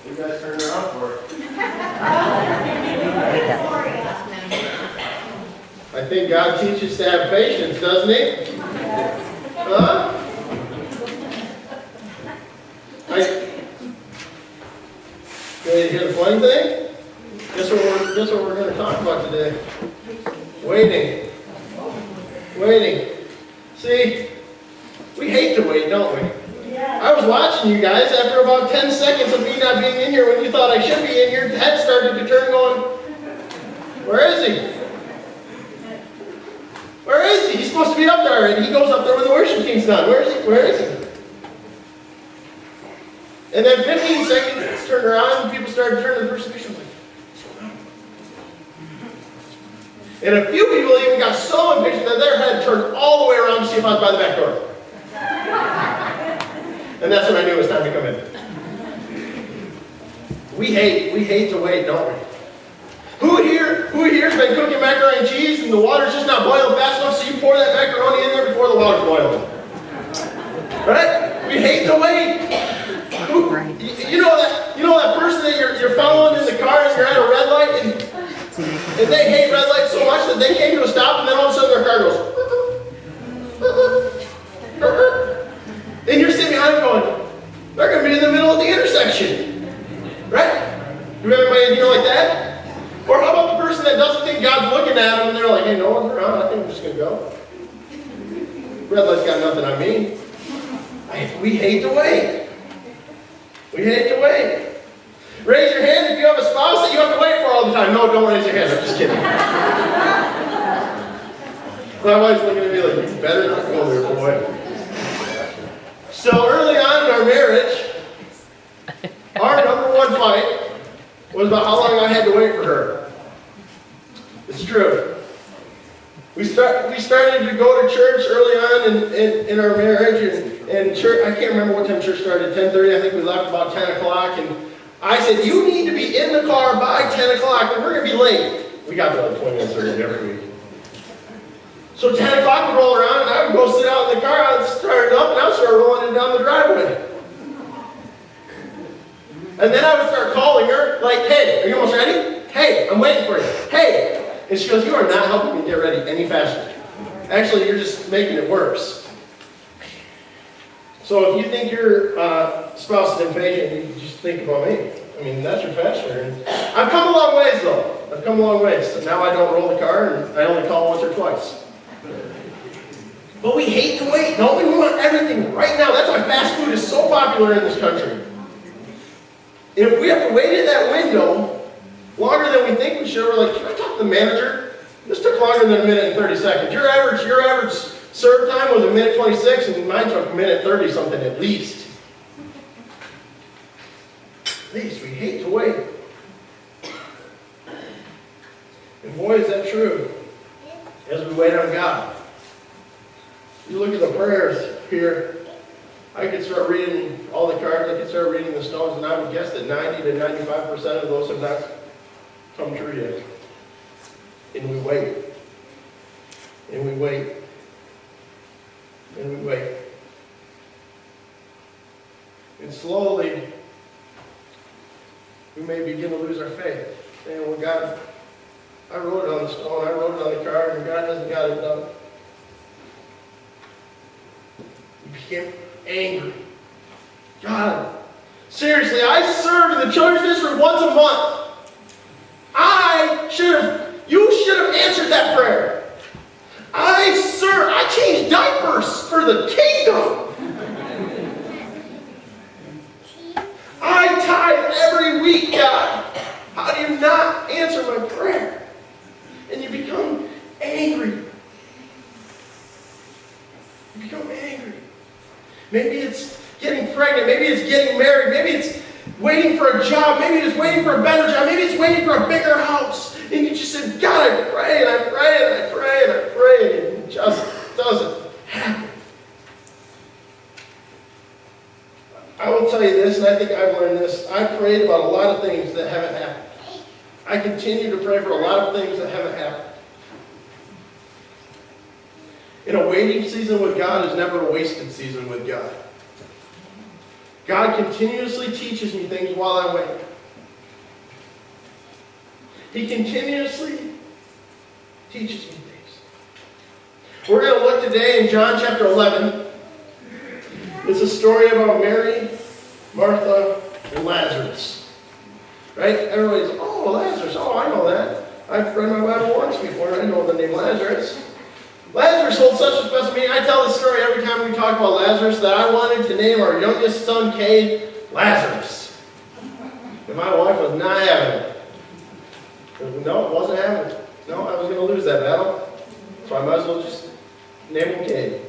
You guys turned around for it. I think God teaches to have patience, doesn't He? Huh? Ready to hear the funny thing? Guess what we're going to talk about today? Waiting. Waiting. See, we hate to wait, don't we? I was watching you guys after about 10 seconds of me not being in here when you thought I should be in here. The head started to turn going, where is he? Where is he? He's supposed to be up there already. He goes up there when the worship team's done. Where is he? Where is he? And then 15 seconds turned around and people started turning to the person. Like, and a few people even got so impatient that their head turned all the way around to see if I was by the back door. And that's when I knew it was time to come in. We hate to wait, don't we? Who here's been cooking macaroni and cheese and the water's just not boiling fast enough, so you pour that macaroni in there before the water's boiling? Right? We hate to wait. You know that person that you're following in the car and you're at a red light and they hate red lights so much that they came to a stop and then all of a sudden their car goes. And you're sitting behind them going, they're going to be in the middle of the intersection. Right? You have anybody like that? Or how about the person that doesn't think God's looking at them and they're like, hey, no one's around, I think I'm just going to go. Red light's got nothing on me. We hate to wait. We hate to wait. Raise your hand if you have a spouse that you have to wait for all the time. No, don't raise your hand. I'm just kidding. My wife's looking at me like, you better not go there, boy. So early on in our marriage, our number one fight was about how long I had to wait for her. It's true. We started to go to church early on in our marriage, and church, I can't remember what time church started, 10:30, I think we left about 10 o'clock, and I said, you need to be in the car by 10 o'clock, or we're going to be late. We got there like 20 minutes early every week. So 10 o'clock would roll around, and I would go sit out in the car, I would start it up, and I would start rolling it down the driveway. And then I would start calling her, like, hey, are you almost ready? Hey, I'm waiting for you. Hey. And she goes, you are not helping me get ready any faster. Actually, you're just making it worse. So if you think your spouse is impatient, you just think about me. I mean, that's your pastor. And I've come a long ways, though. I've come a long ways. So now I don't roll the car, and I only call once or twice. But we hate to wait, don't we? We want everything right now. That's why fast food is so popular in this country. And if we have to wait in that window longer than we think we should, we're like, can I talk to the manager? This took longer than a minute and 30 seconds. Your average serve time was a minute 26, and mine took a minute 30 something at least. At least we hate to wait. And boy, is that true as we wait on God. You look at the prayers here, I could start reading all the cards, I could start reading the stones, and I would guess that 90 to 95% of those have not come true yet. And we wait. And we wait. And we wait. And slowly, we may begin to lose our faith. And when God, I wrote it on the stone, I wrote it on the card, and God hasn't got it done. We became angry. God, seriously, I serve in the children's ministry once a month. You should have answered that prayer. I changed diapers for the kingdom. I tithe every week, God. How do you not answer my prayer? And you become angry. You become angry. Maybe it's getting pregnant. Maybe it's getting married. Maybe it's waiting for a job. Maybe it's waiting for a better job. Maybe it's waiting for a bigger house. And you just said, God, I pray and I pray and I pray and I pray. And it just doesn't happen. I will tell you this, and I think I've learned this. I prayed about a lot of things that haven't happened. I continue to pray for a lot of things that haven't happened. And a waiting season with God is never a wasted season with God. God continuously teaches me things while I wait. He continuously teaches me things. We're going to look today in John chapter 11. It's a story about Mary, Martha, and Lazarus. Right? Everybody's, oh, Lazarus, oh, I know that. I've read my Bible once before, I know the name Lazarus. Lazarus holds such a special meaning. I tell this story every time we talk about Lazarus that I wanted to name our youngest son, Cade, Lazarus. And my wife was not having it. No, it wasn't happening. No, I was going to lose that battle. So I might as well just name him Cade.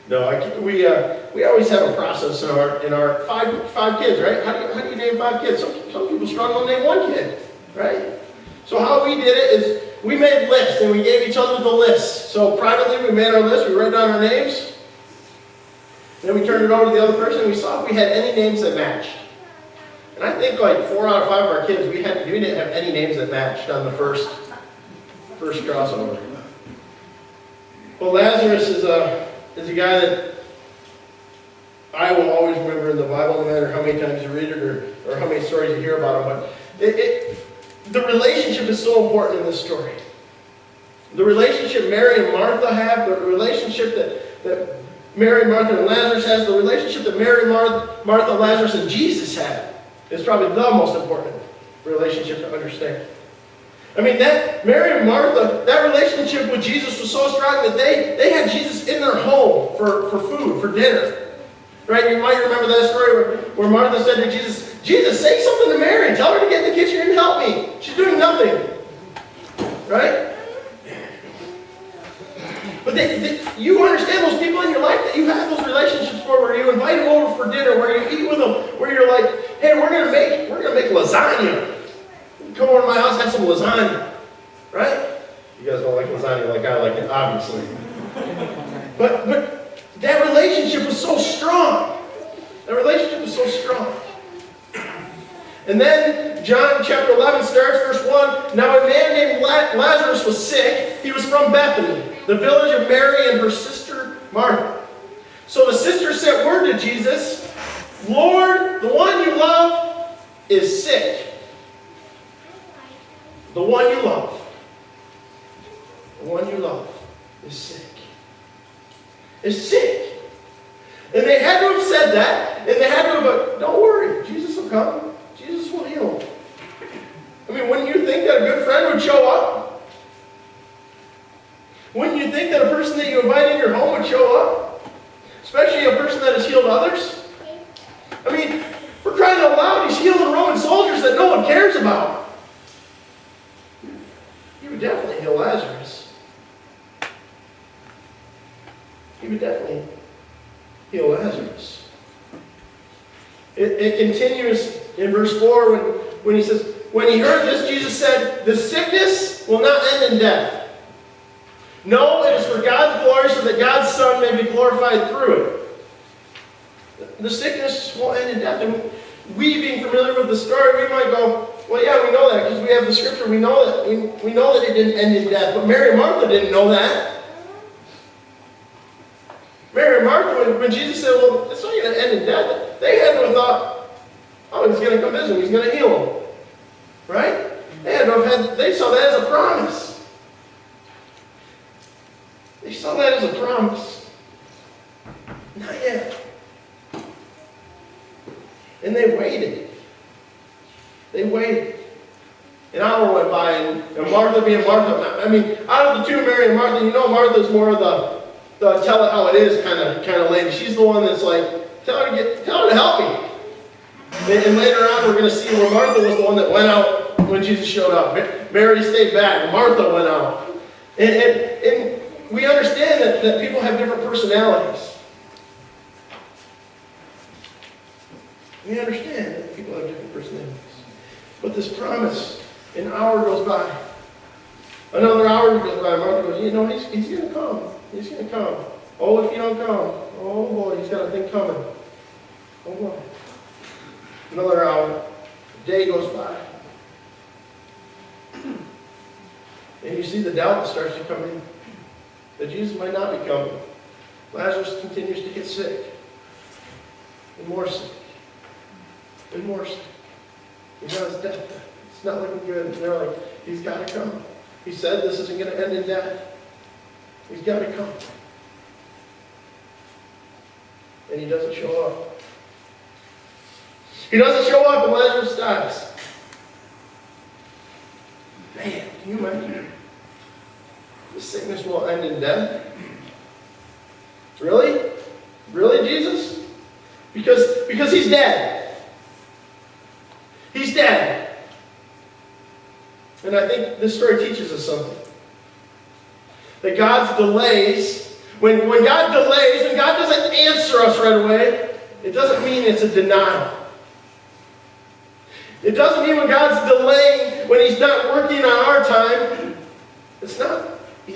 No, we always have a process in our five kids, right? How do you name 5 kids? Some people struggle to name 1 kid, right? So how we did it is we made lists and we gave each other the lists. So privately we made our list, we wrote down our names. Then we turned it over to the other person and we saw if we had any names that matched. And I think like 4 out of 5 of our kids, we didn't have any names that matched on the first crossover. Well, Lazarus is a guy that I will always remember in the Bible, no matter how many times you read it or how many stories you hear about him. But the relationship is so important in this story. The relationship Mary and Martha have, the relationship that Mary, Martha, and Lazarus has, the relationship that Mary, Martha, Lazarus, and Jesus have is probably the most important relationship to understand. I mean, that Mary and Martha, that relationship with Jesus was so strong that they had Jesus in their home for food, for dinner. Right? You might remember that story where Martha said to Jesus, Jesus, say something to Mary. Tell her to get in the kitchen and help me. She's doing nothing. Right? But you understand those people in your life that you have those relationships for, where you invite them over for dinner, where you eat with them, where you're like, hey, we're gonna make lasagna. Come over to my house, have some lasagna. Right? You guys don't like lasagna like I like it, obviously. But that relationship was so strong. That relationship was so strong. And then John chapter 11 starts, verse 1. Now a man named Lazarus was sick. He was from Bethany, the village of Mary and her sister Martha. So the sister sent word to Jesus, Lord, the one you love is sick. The one you love. The one you love is sick. Is sick. And they had to have said that, and they had to have, don't worry, Jesus will come. Jesus will heal him. I mean, wouldn't you think that a good friend would show up? Wouldn't you think that a person that you invite in your home would show up? Especially a person that has healed others? I mean, for crying out loud, he's healing Roman soldiers that no one cares about. He would definitely heal Lazarus. He would definitely heal Lazarus. It continues in verse 4 when he says, when he heard this, Jesus said, the sickness will not end in death. No, it is for God's glory, so that God's Son may be glorified through it. The sickness won't end in death. And we, being familiar with the story, we might go, well, yeah, we know that because we have the scripture. We know that it didn't end in death. But Mary and Martha didn't know that. Mary and Martha, when Jesus said, well, it's not going to end in death, they had to have thought, oh, he's going to come visit him. He's going to heal him. Right? They saw that as a promise. They saw that as a promise. Not yet. And they waited. They waited. An hour went by, and Martha being Martha, I mean, out of the two, Mary and Martha, you know Martha's more of the tell it how it is kind of lady. She's the one that's like, tell her to help me. And later on, we're going to see where Martha was the one that went out when Jesus showed up. Mary stayed back. Martha went out. And we understand that people have different personalities. We understand that people have different personalities. But this promise, an hour goes by. Another hour goes by. Martha goes, you know, he's going to come. He's going to come. Oh, if you don't come. Oh, boy, he's got a thing coming. Oh, boy. Another hour. A day goes by. And you see the doubt that starts to come in. That Jesus might not be coming. Lazarus continues to get sick. and more sick, and more sick. His death. It's not looking good. And they're like, he's got to come. He said this isn't going to end in death. He's got to come. And he doesn't show up. He doesn't show up and Lazarus dies. Man, can you imagine? The sickness will end in death? Really? Really, Jesus? Because he's dead. He's dead. And I think this story teaches us something. That God's delays, when God delays, when God doesn't answer us right away, it doesn't mean it's a denial. It doesn't mean when God's delaying, when He's not working on our time, He's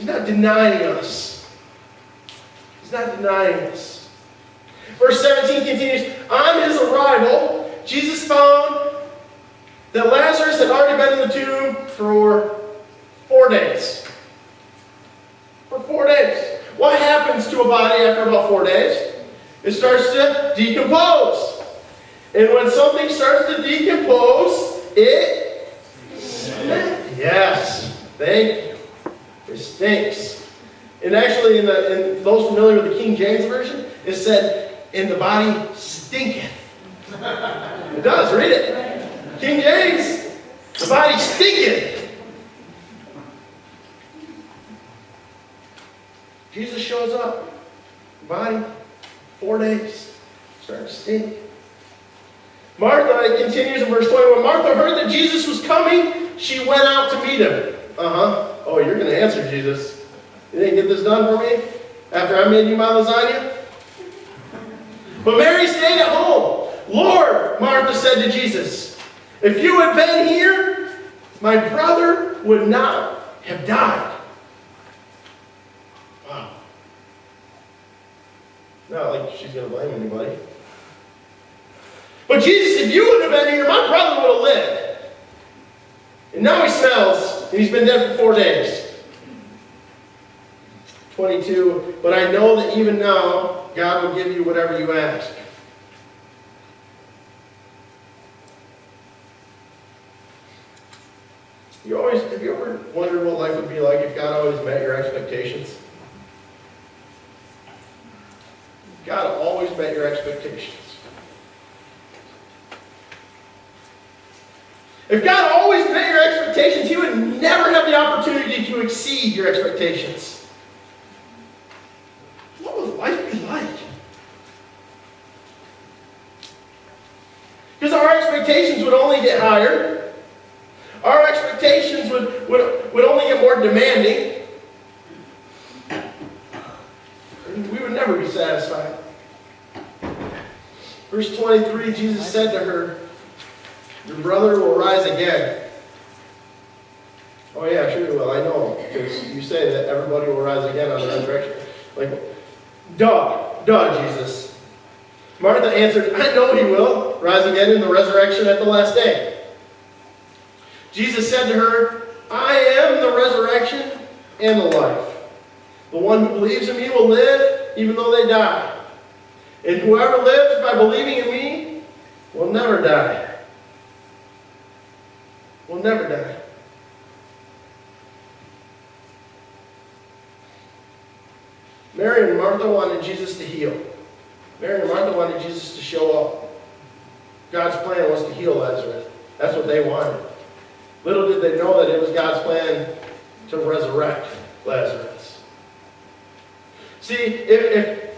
not denying us. He's not denying us. Verse 17 continues, on His arrival, Jesus found that Lazarus had already been in the tomb for 4 days. For 4 days. What happens to a body after about 4 days? It starts to decompose. And when something starts to decompose, it stinks. Yes, thank you. It stinks. And actually, in those familiar with the King James Version, it said, and the body stinketh. It does, read it. King James, the body stinketh. Jesus shows up. Body, 4 days, starting to stink. Martha, it continues in verse 20. When Martha heard that Jesus was coming, she went out to meet him. Oh, you're going to answer, Jesus. You didn't get this done for me? After I made you my lasagna? But Mary stayed at home. Lord, Martha said to Jesus, if you had been here, my brother would not have died. Wow. Not like she's going to blame anybody. But Jesus, if you would have been here, my brother would have lived. And now he smells, and he's been dead for 4 days. 22, but I know that even now, God will give you whatever you ask. Have you ever wondered what life would be like if God always met your expectations? God always met your expectations. If God always met your expectations, He would never have the opportunity to exceed your expectations. What would life be like? Because our expectations would only get higher. Our expectations would only get more demanding. And we would never be satisfied. Verse 23, Jesus said to her, your brother will rise again. Oh yeah, sure he will. I know. Because you say that everybody will rise again on the resurrection. Like, duh, Jesus. Martha answered, I know he will rise again in the resurrection at the last day. Jesus said to her, I am the resurrection and the life. The one who believes in me will live even though they die. And whoever lives by believing in me will never die. Will never die. Mary and Martha wanted Jesus to heal. Mary and Martha wanted Jesus to show up. God's plan was to heal Lazarus. That's what they wanted. Little did they know that it was God's plan to resurrect Lazarus. See, if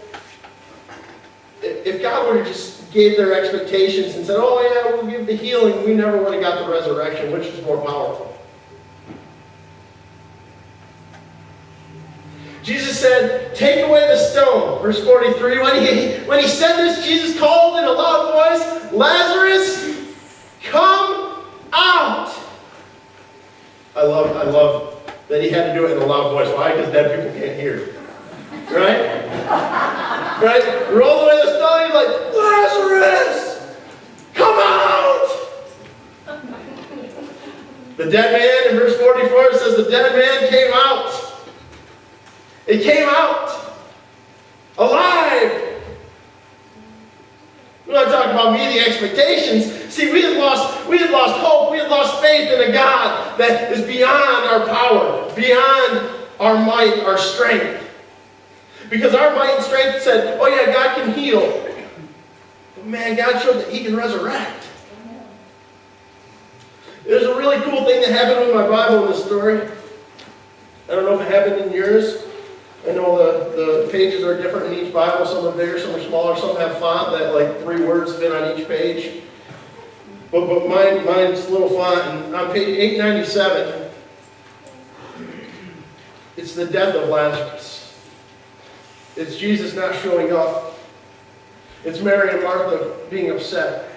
God would have just gave their expectations and said, oh yeah, we'll give the healing, we never would have got the resurrection, which is more powerful. Jesus said, take away the stone. Verse 43, when he said this, Jesus called in a loud voice, Lazarus, come out. I love that he had to do it in a loud voice. Why? Because dead people can't hear. Right? Right? Roll away the stone, he's like, Lazarus, come out! The dead man, in verse 44, it says the dead man came out. It came out. Alive. I'm not talking about meeting expectations. See, we had lost hope. We had lost faith in a God that is beyond our power, beyond our might, our strength. Because our might and strength said, oh yeah, God can heal. But man, God showed that He can resurrect. There's a really cool thing that happened with my Bible in this story. I don't know if it happened in yours. I know the pages are different in each Bible. Some are bigger, some are smaller. Some have font that like 3 words fit on each page. But mine's little font. And on page 897, it's the death of Lazarus. It's Jesus not showing up. It's Mary and Martha being upset.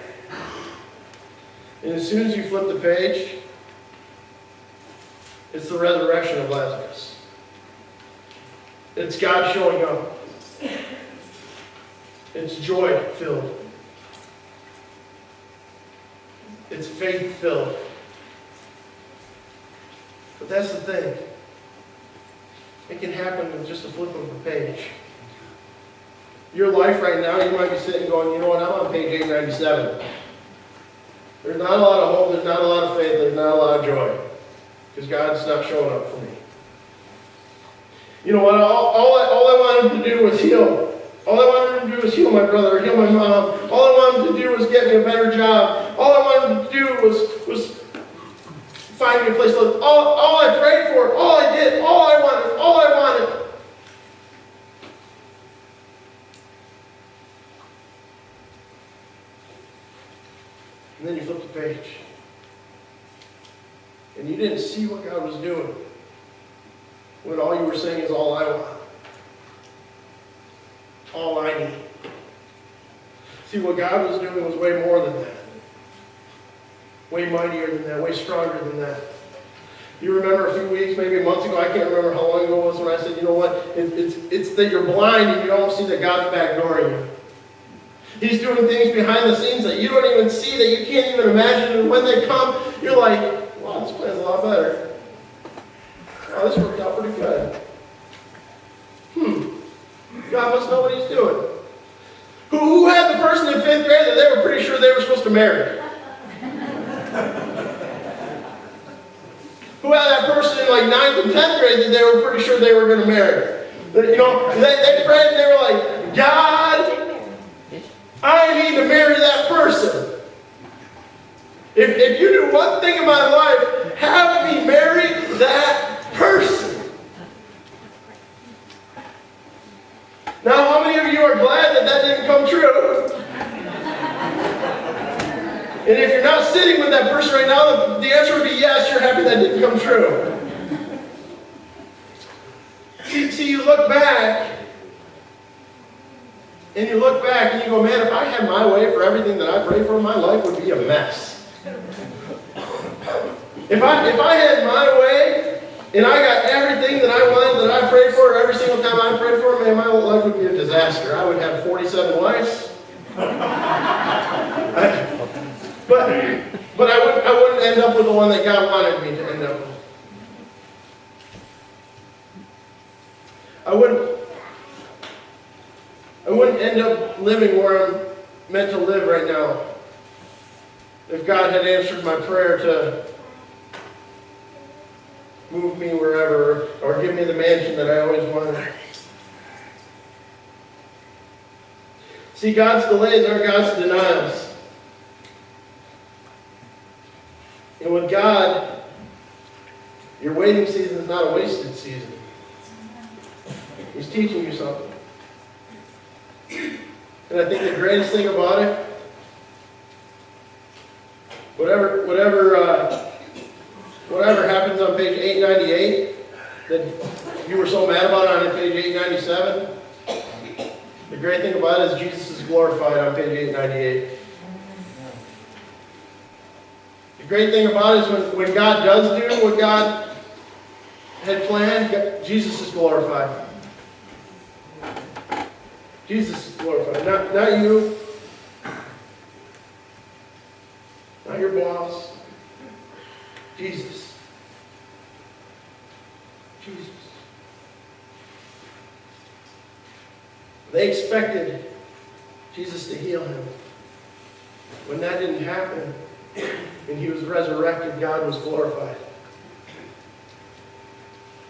And as soon as you flip the page, it's the resurrection of Lazarus. It's God showing up. It's joy-filled. It's faith-filled. But that's the thing. It can happen with just a flip of a page. Your life right now, you might be sitting going, you know what, I'm on page 897. There's not a lot of hope, there's not a lot of faith, there's not a lot of joy. Because God's not showing up for me. You know what, all I wanted him to do was heal. All I wanted him to do was heal my brother, heal my mom. All I wanted him to do was get me a better job. All I wanted him to do was find me a place to live. All I prayed for, all I did, all I wanted. And then you flip the page. And you didn't see what God was doing. When all you were saying is all I want. All I need. See, what God was doing was way more than that. Way mightier than that. Way stronger than that. You remember a few weeks, maybe months ago, I can't remember how long ago it was when I said, you know what, it's that you're blind and you don't see that God's backdooring you. He's doing things behind the scenes that you don't even see, that you can't even imagine. And when they come, you're like, wow, this plan's a lot better. Wow, this worked out pretty good. God must know what He's doing. Who had the person in 5th grade that they were pretty sure they were supposed to marry? Who had that person in like 9th and 10th grade that they were pretty sure they were going to marry? You know, they prayed and they were like, God, I need to marry that person. If you do one thing in my life, have me marry that person. Now, how many of you are glad that that didn't come true? And if you're not sitting with that person right now, the answer would be yes, you're happy that didn't come true. See, you look back, and you look back and you go, man, if I had my way for everything that I pray for, my life would be a mess. If I had my way, and I got everything that I wanted, that I prayed for, every single time I prayed for, man, my whole life would be a disaster. I would have 47 wives. But I wouldn't end up with the one that God wanted me to end up with. I wouldn't end up living where I'm meant to live right now if God had answered my prayer to move me wherever or give me the mansion that I always wanted. See, God's delays aren't God's denials. And with God, your waiting season is not a wasted season. He's teaching you something. And I think the greatest thing about it, whatever happens on page 898 that you were so mad about on page 897, the great thing about it is Jesus is glorified on page 898. The great thing about it is when God does do what God had planned, Jesus is glorified. Jesus is glorified. Not you. Not your boss. Jesus. Jesus. They expected Jesus to heal him. when that didn't happen and he was resurrected, God was glorified.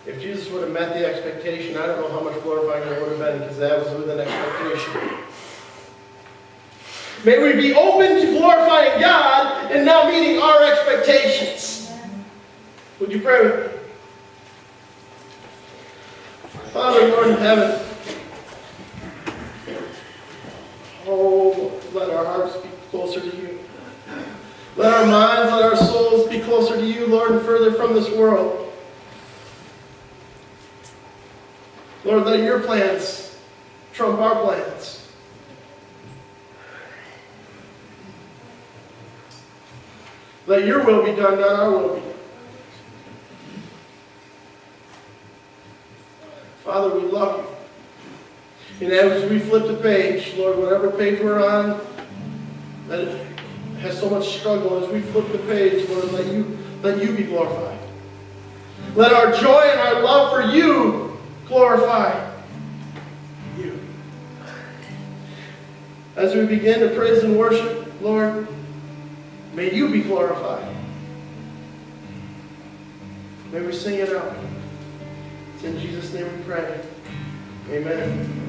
If Jesus would have met the expectation, I don't know how much glorified it would have been, because that was within expectation. May we be open to glorifying God and not meeting our expectations. Would you pray with me? Father, Lord in heaven, oh, let our hearts be closer to you. Let our minds, let our souls be closer to you, Lord, and further from this world. Lord, let your plans trump our plans. Let your will be done, not our will be done. Father, we love you. And as we flip the page, Lord, whatever page we're on, that it has so much struggle, as we flip the page, Lord, let you be glorified. Let our joy and our love for you glorify you. As we begin to praise and worship, Lord, may you be glorified. May we sing it out. It's in Jesus' name we pray. Amen.